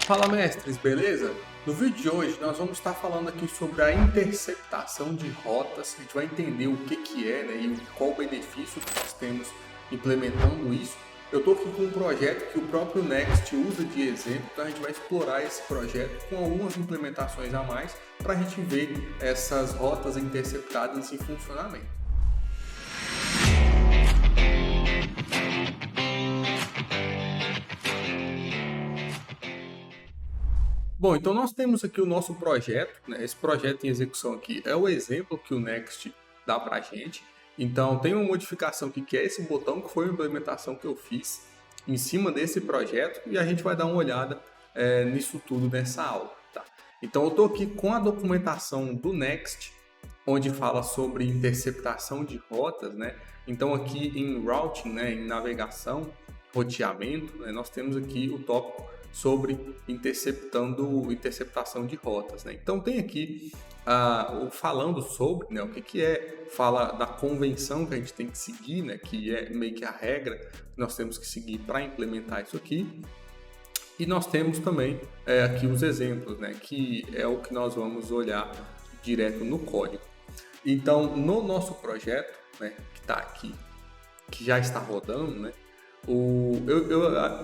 Fala mestres, beleza? No vídeo de hoje nós vamos estar falando aqui sobre a interceptação de rotas. A gente vai entender o que é, né, e qual o benefício que nós temos implementando isso. Eu estou aqui com um projeto que o próprio Next usa de exemplo, então a gente vai explorar esse projeto com algumas implementações a mais para a gente ver essas rotas interceptadas em funcionamento. Bom, então nós temos aqui o nosso projeto, né? Esse projeto em execução aqui é o exemplo que o Next dá para a gente. Então tem uma modificação aqui que é esse botão, que foi a implementação que eu fiz em cima desse projeto, e a gente vai dar uma olhada nisso tudo nessa aula. Tá? Então eu estou aqui com a documentação do Next, onde fala sobre interceptação de rotas, né? Então aqui em routing, né, em navegação, roteamento, né, nós temos aqui o tópico sobre interceptação de rotas, né? Então tem aqui falando sobre, né, o que é, fala da convenção que a gente tem que seguir, né, que é meio que a regra que nós temos que seguir para implementar isso aqui. E nós temos também aqui os exemplos, né, que é o que nós vamos olhar direto no código. Então, no nosso projeto, né, que está aqui, que já está rodando, né,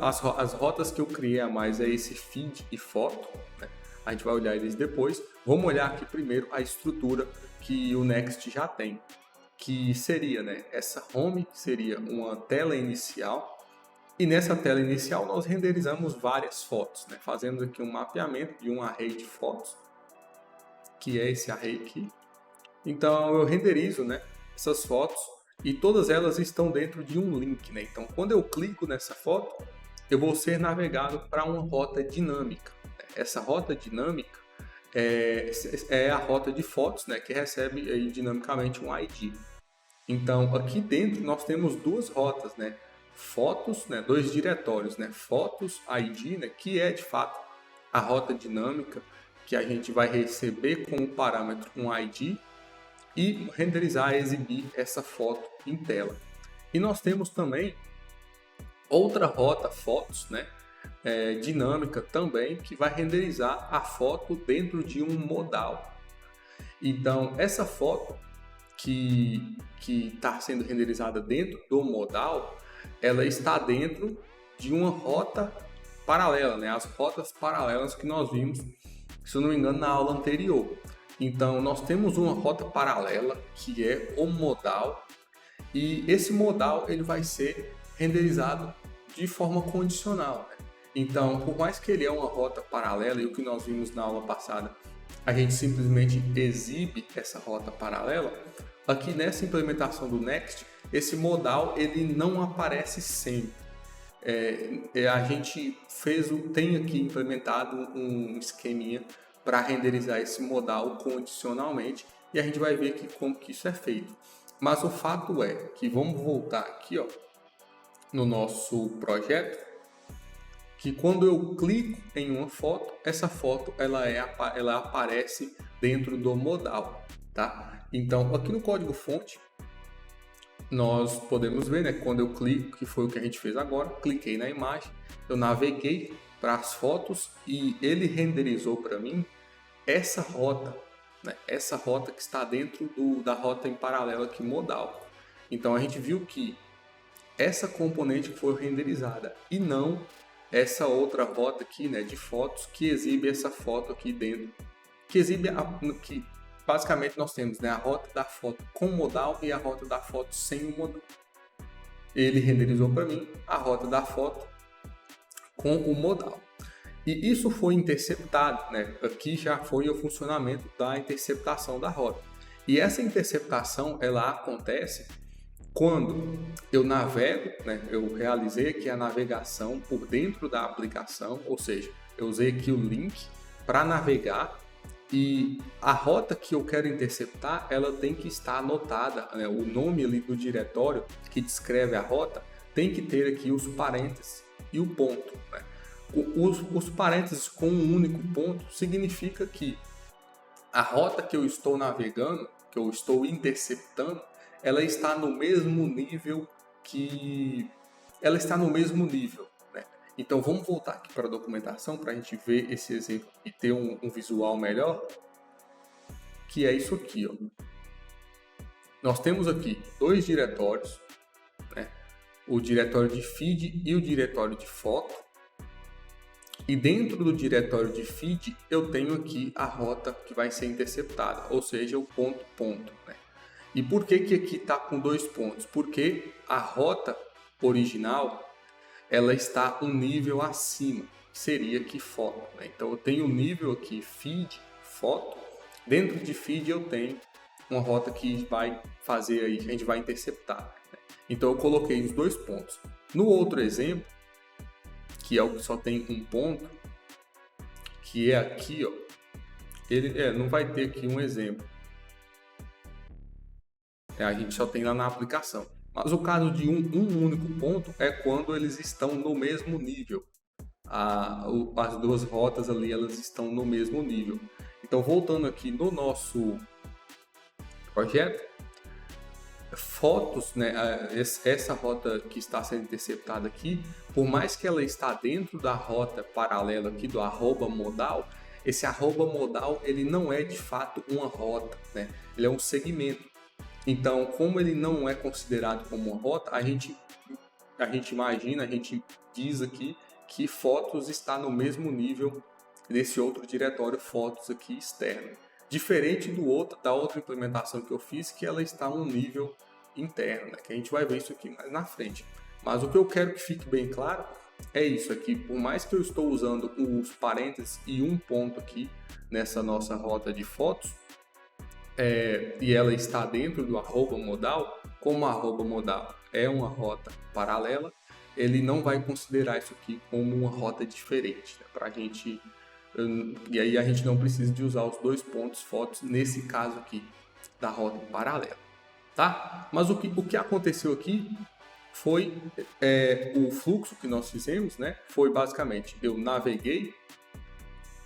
as rotas que eu criei a mais é esse feed e foto, né? A gente vai olhar eles depois. Vamos olhar aqui primeiro a estrutura que o Next já tem, que seria, né, essa home, que seria uma tela inicial, e nessa tela inicial nós renderizamos várias fotos, né, fazendo aqui um mapeamento de um array de fotos, que é esse array aqui. Então eu renderizo, né, essas fotos e todas elas estão dentro de um link, né? Então quando eu clico nessa foto, eu vou ser navegado para uma rota dinâmica. Essa rota dinâmica é a rota de fotos, né, que recebe aí dinamicamente um ID. Então aqui dentro nós temos duas rotas, né? Fotos, né, dois diretórios, né? Fotos ID, né, que é de fato a rota dinâmica que a gente vai receber com o parâmetro um ID e renderizar, exibir essa foto em tela. E nós temos também outra rota fotos, né, dinâmica também, que vai renderizar a foto dentro de um modal. Então essa foto que está sendo renderizada dentro do modal, ela está dentro de uma rota paralela, né, as rotas paralelas que nós vimos, se eu não me engano, na aula anterior. Então nós temos uma rota paralela que é o modal, e esse modal ele vai ser renderizado de forma condicional, né? Então, por mais que ele é uma rota paralela, e o que nós vimos na aula passada, a gente simplesmente exibe essa rota paralela, aqui nessa implementação do Next, esse modal ele não aparece sempre. A gente tem aqui implementado um esqueminha para renderizar esse modal condicionalmente, e a gente vai ver aqui como que isso é feito. Mas o fato é que vamos voltar aqui, ó, no nosso projeto, que quando eu clico em uma foto, essa foto ela aparece dentro do modal, tá? Então aqui no código fonte nós podemos ver, né, quando eu clico, que foi o que a gente fez agora, cliquei na imagem, eu naveguei para as fotos e ele renderizou para mim essa rota, né? Essa rota que está dentro da rota em paralelo aqui modal. Então a gente viu que essa componente foi renderizada e não essa outra rota aqui, né, de fotos, que exibe essa foto aqui dentro, que exibe que basicamente nós temos, né, a rota da foto com modal e a rota da foto sem o modal. Ele renderizou para mim a rota da foto com o modal. E isso foi interceptado, né? Aqui já foi o funcionamento da interceptação da rota. E essa interceptação ela acontece quando eu navego, né? Eu realizei aqui a navegação por dentro da aplicação, ou seja, eu usei aqui o link para navegar, e a rota que eu quero interceptar ela tem que estar anotada, né? O nome ali do diretório que descreve a rota tem que ter aqui os parênteses e o ponto, né? Os parênteses com um único ponto significa que a rota que eu estou navegando, que eu estou interceptando, ela está no mesmo nível, né? Então vamos voltar aqui para a documentação para a gente ver esse exemplo e ter um visual melhor, que é isso aqui, ó. Nós temos aqui dois diretórios, né? O diretório de feed e o diretório de foto. E dentro do diretório de feed eu tenho aqui a rota que vai ser interceptada, ou seja, o ponto, né? E por que aqui está com 2 pontos? Porque a rota original ela está um nível acima, que seria aqui foto, né? Então eu tenho o nível aqui feed, foto. Dentro de feed eu tenho uma rota que vai fazer aí, que a gente vai interceptar, né? Então eu coloquei os 2 pontos. No outro exemplo, que é o que só tem um ponto, que é aqui, ó, ele não vai ter aqui um exemplo. A gente só tem lá na aplicação. Mas o caso de um único ponto é quando eles estão no mesmo nível. As duas rotas ali, elas estão no mesmo nível. Então, voltando aqui no nosso projeto, fotos, né, essa rota que está sendo interceptada aqui, por mais que ela está dentro da rota paralela aqui do @modal, esse @modal ele não é de fato uma rota, né? Ele é um segmento. Então, como ele não é considerado como uma rota, a gente imagina, a gente diz aqui que fotos está no mesmo nível desse outro diretório fotos aqui externo. Diferente da outra implementação que eu fiz, que ela está um nível interno, né? Que a gente vai ver isso aqui mais na frente. Mas o que eu quero que fique bem claro é isso aqui. Por mais que eu estou usando os parênteses e um ponto aqui nessa nossa rota de fotos, e ela está dentro do @modal, como a @modal é uma rota paralela, ele não vai considerar isso aqui como uma rota diferente, né? Pra gente, e aí a gente não precisa de usar os 2 pontos fotos nesse caso aqui da rota paralela, tá? Mas o que aconteceu aqui foi o fluxo que nós fizemos, né? Foi basicamente eu naveguei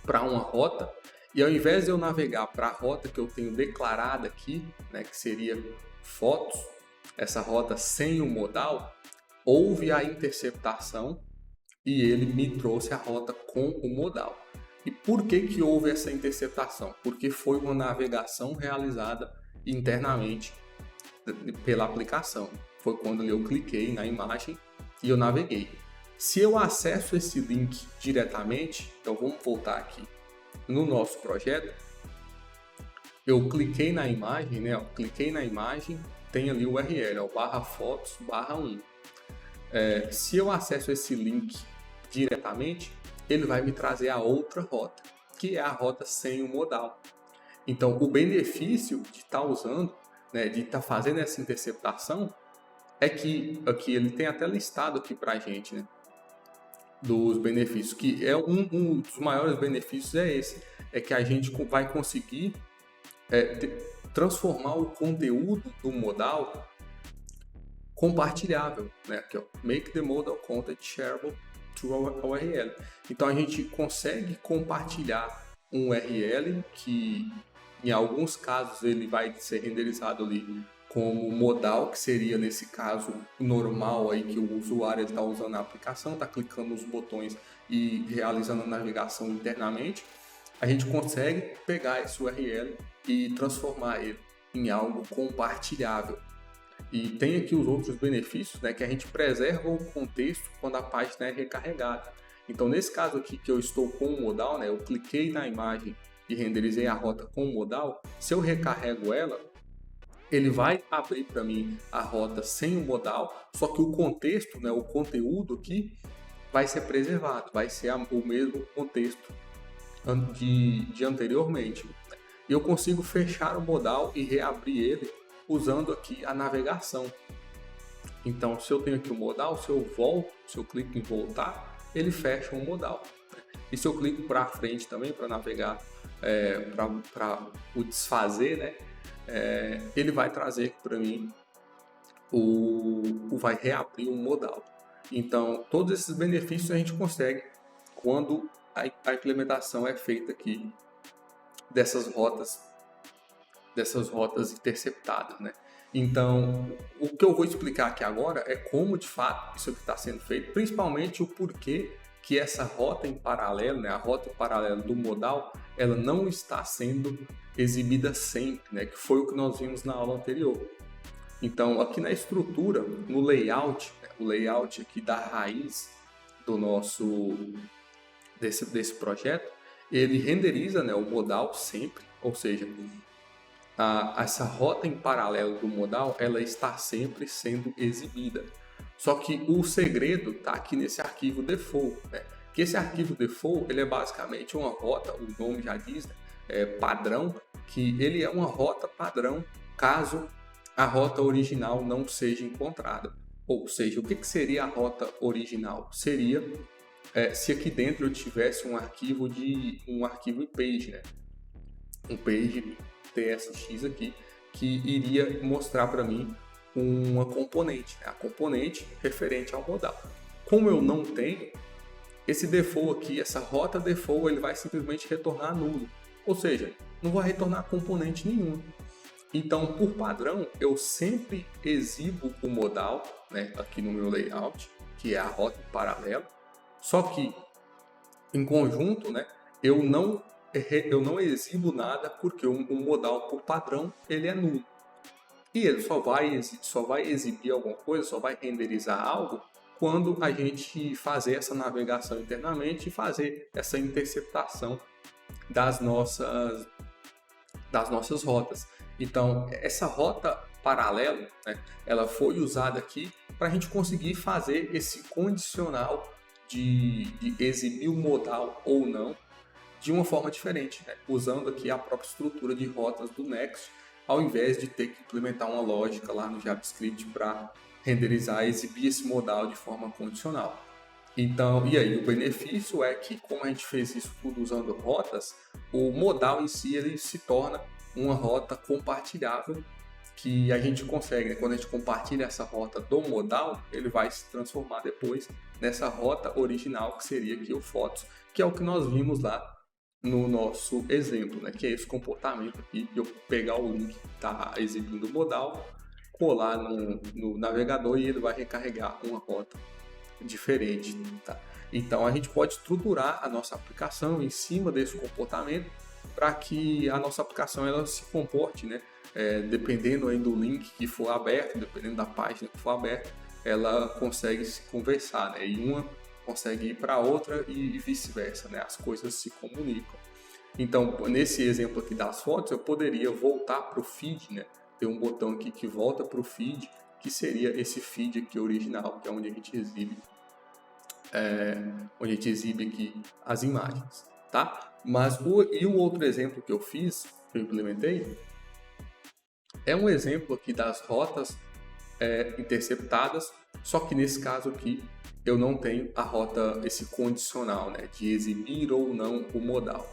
para uma rota. E ao invés de eu navegar para a rota que eu tenho declarada aqui, né, que seria fotos, essa rota sem o modal, houve a interceptação e ele me trouxe a rota com o modal. E por que houve essa interceptação? Porque foi uma navegação realizada internamente pela aplicação. Foi quando eu cliquei na imagem e eu naveguei. Se eu acesso esse link diretamente, então vamos voltar aqui no nosso projeto, eu cliquei na imagem, né? Cliquei na imagem, tem ali o URL, /fotos/1. Se eu acesso esse link diretamente, ele vai me trazer a outra rota, que é a rota sem o modal. Então, o benefício de estar usando, né, de estar fazendo essa interceptação, é que aqui ele tem até listado aqui para a gente, né? Dos benefícios, que é um dos maiores benefícios é esse, é que a gente vai conseguir transformar o conteúdo do modal compartilhável, né? Aqui, ó, make the modal content shareable through URL. Então a gente consegue compartilhar um URL que em alguns casos ele vai ser renderizado ali como modal, que seria nesse caso normal aí que o usuário está usando a aplicação, está clicando nos botões e realizando a navegação internamente. A gente consegue pegar esse URL e transformar ele em algo compartilhável. E tem aqui os outros benefícios, né, que a gente preserva o contexto quando a página é recarregada. Então nesse caso aqui que eu estou com o modal, né, eu cliquei na imagem e renderizei a rota com o modal, se eu recarrego ela, ele vai abrir para mim a rota sem o modal, só que o contexto, né, o conteúdo aqui vai ser preservado, vai ser o mesmo contexto de anteriormente. Eu consigo fechar o modal e reabrir ele usando aqui a navegação. Então, se eu tenho aqui o modal, se eu clico em voltar, ele fecha o modal. E se eu clico para frente também, para navegar, para o desfazer, né? Ele vai trazer para mim vai reabrir o modal. Então, todos esses benefícios a gente consegue quando a implementação é feita aqui dessas rotas interceptadas, né? Então, o que eu vou explicar aqui agora é como de fato isso aqui está sendo feito, principalmente o porquê que essa rota em paralelo, né, a rota em paralelo do modal, ela não está sendo exibida sempre, né, que foi o que nós vimos na aula anterior. Então, aqui na estrutura, no layout, né, o layout aqui da raiz do nosso desse projeto, ele renderiza, né, o modal sempre, ou seja, essa rota em paralelo do modal, ela está sempre sendo exibida. Só que o segredo está aqui nesse arquivo default, né? Que esse arquivo default, ele é basicamente uma rota, o nome já diz, né? Padrão, que ele é uma rota padrão caso a rota original não seja encontrada. Ou seja, o que seria a rota original? Seria se aqui dentro eu tivesse um arquivo em page, né? Um page tsx aqui, que iria mostrar para mim uma componente, né? A componente referente ao modal. Como eu não tenho, esse default aqui, essa rota default, ele vai simplesmente retornar nulo. Ou seja, não vai retornar componente nenhum. Então, por padrão, eu sempre exibo o modal, né, aqui no meu layout, que é a rota em paralelo. Só que, em conjunto, né, eu não exibo nada porque o modal por padrão ele é nulo. E ele só vai exibir alguma coisa, só vai renderizar algo quando a gente fazer essa navegação internamente e fazer essa interceptação das nossas rotas. Então, essa rota paralela, né, ela foi usada aqui para a gente conseguir fazer esse condicional de exibir o modal ou não de uma forma diferente, né? Usando aqui a própria estrutura de rotas do Next, ao invés de ter que implementar uma lógica lá no JavaScript para renderizar e exibir esse modal de forma condicional. Então, e aí, o benefício é que, como a gente fez isso tudo usando rotas, o modal em si ele se torna uma rota compartilhável que a gente consegue, né? Quando a gente compartilha essa rota do modal, ele vai se transformar depois nessa rota original, que seria aqui o Fotos, que é o que nós vimos lá no nosso exemplo, né? Que é esse comportamento aqui, de eu pegar o link que está exibindo o modal, colar no navegador e ele vai recarregar uma rota diferente, tá? Então a gente pode estruturar a nossa aplicação em cima desse comportamento para que a nossa aplicação ela se comporte, né? Dependendo aí do link que for aberto, dependendo da página que for aberta, ela consegue se conversar, né? E uma consegue ir para outra e vice-versa, né? As coisas se comunicam. Então, nesse exemplo aqui das fotos, eu poderia voltar para o feed, né? Tem um botão aqui que volta para o feed, que seria esse feed aqui original, que é onde a gente exibe aqui as imagens, tá? Mas o outro exemplo que eu fiz, que eu implementei, é um exemplo aqui das rotas interceptadas, só que nesse caso aqui eu não tenho a rota, esse condicional, né, de exibir ou não o modal.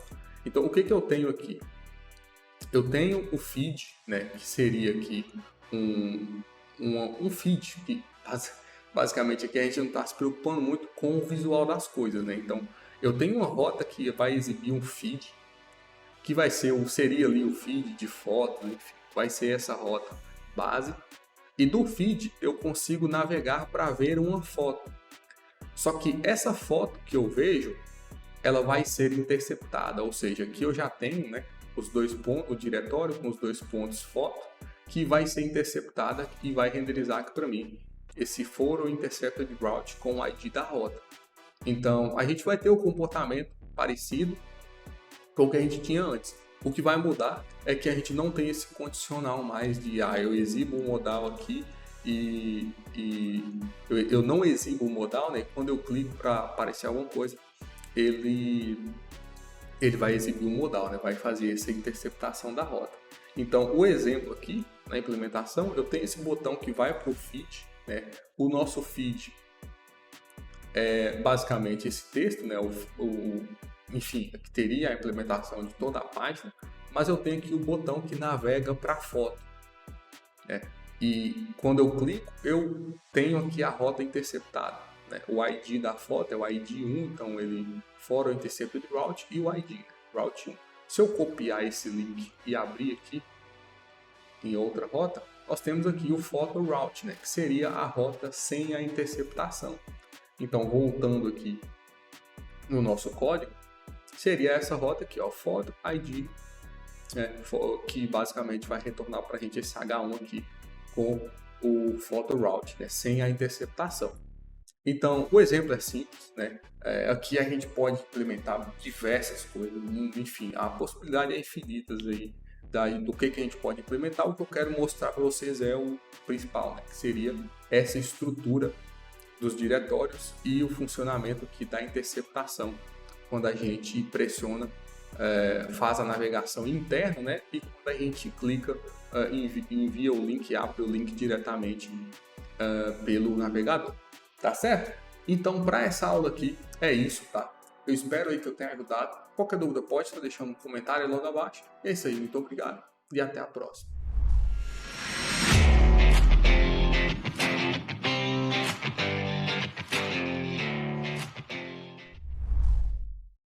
Então, o que eu tenho aqui? Eu tenho o feed, né, que seria aqui um feed que basicamente aqui a gente não está se preocupando muito com o visual das coisas, né? Então, eu tenho uma rota que vai exibir um feed, que seria ali o feed de fotos, enfim, vai ser essa rota base. E do feed eu consigo navegar para ver uma foto. Só que essa foto que eu vejo, ela vai ser interceptada, ou seja, aqui eu já tenho, né, os dois pontos, o diretório com os dois pontos foto, que vai ser interceptada e vai renderizar aqui para mim esse for ou intercepted route com o ID da rota. Então a gente vai ter o comportamento parecido com o que a gente tinha antes. O que vai mudar é que a gente não tem esse condicional mais de eu exibo um modal aqui e eu não exibo o modal, né? Quando eu clico para aparecer alguma coisa, ele vai exibir um modal, né? Vai fazer essa interceptação da rota. Então, o exemplo aqui, na implementação, eu tenho esse botão que vai para o feed, né? O nosso feed é basicamente esse texto, né? Enfim, que teria a implementação de toda a página, mas eu tenho aqui o botão que navega para a foto, né? E quando eu clico, eu tenho aqui a rota interceptada, né? O ID da foto é o ID 1, então ele for intercepted route e o ID, route 1. Se eu copiar esse link e abrir aqui em outra rota, nós temos aqui o photo route, né, que seria a rota sem a interceptação. Então, voltando aqui no nosso código, seria essa rota aqui, ó, photo ID, né, que basicamente vai retornar para a gente esse H1 aqui com o photo route, né, sem a interceptação. Então, o exemplo é simples, né? Aqui a gente pode implementar diversas coisas, enfim, a possibilidade é infinita aí do que a gente pode implementar. O que eu quero mostrar para vocês é o principal, né? Que seria essa estrutura dos diretórios e o funcionamento aqui da interceptação, quando a gente pressiona, faz a navegação interna, né? E quando a gente clica, envia o link, abre o link diretamente pelo navegador. Tá certo? Então, para essa aula aqui, é isso, tá? Eu espero aí que eu tenha ajudado. Qualquer dúvida pode estar deixando um comentário logo abaixo. É isso aí, muito obrigado e até a próxima.